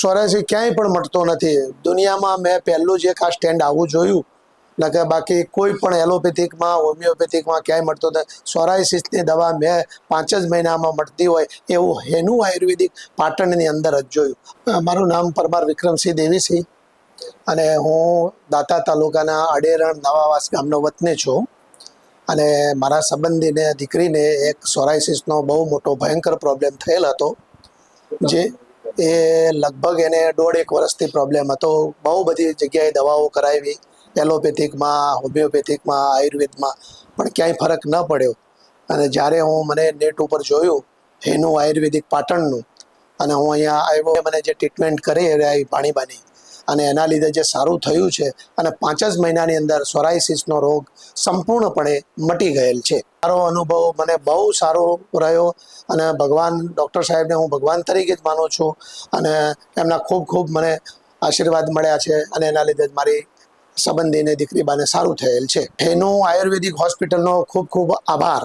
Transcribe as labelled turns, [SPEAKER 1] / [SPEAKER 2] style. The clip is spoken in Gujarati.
[SPEAKER 1] સોરાયસિસ ક્યાંય પણ મટતો નથી. દુનિયામાં મેં પહેલું જ એક આ સ્ટેન્ડ આવું જોયું, કે બાકી કોઈ પણ એલોપેથિકમાં હોમિયોપેથિકમાં ક્યાંય મળતો નથી. સોરાયસિસની દવા મેં 5 જ મહિનામાં મળતી હોય એવું હેનું આયુર્વેદિક પાટણની અંદર જ જોયું. મારું નામ પરમાર વિક્રમસિંહ દેવીસિંહ અને હું દાતા તાલુકાના અડેરણ નવાવાસ ગામનો વતની છું. અને મારા સંબંધીને દીકરીને એક સોરાયસિસનો બહુ મોટો ભયંકર પ્રોબ્લેમ થયેલ હતો, જે એ લગભગ એને 1.5 વર્ષથી પ્રોબ્લેમ હતો. બહુ બધી જગ્યાએ દવાઓ કરાવી, એલોપેથિકમાં, હોમિયોપેથિકમાં, આયુર્વેદમાં, પણ ક્યાંય ફરક ન પડ્યો. અને જ્યારે મને નેટ ઉપર જોયું એનું આયુર્વેદિક પાટણનું, અને હું અહીંયા આવ્યો, મને જે ટ્રીટમેન્ટ કરી આવી પાણીબાની, અને એના લીધે જે સારું થયું છે, અને 5 જ મહિનાની અંદર સોરાયસિસનો રોગ સંપૂર્ણપણે મટી ગયેલ છે. મારો અનુભવ મને બહુ સારો રહ્યો, અને ભગવાન ડૉક્ટર સાહેબને હું ભગવાન તરીકે જ માનું છું, અને એમના ખૂબ ખૂબ મને આશીર્વાદ મળ્યા છે, અને એના લીધે જ મારી સંબંધીને દીકરી બાને સારું થયેલ છે. એનું આયુર્વેદિક હોસ્પિટલનો ખૂબ ખૂબ આભાર.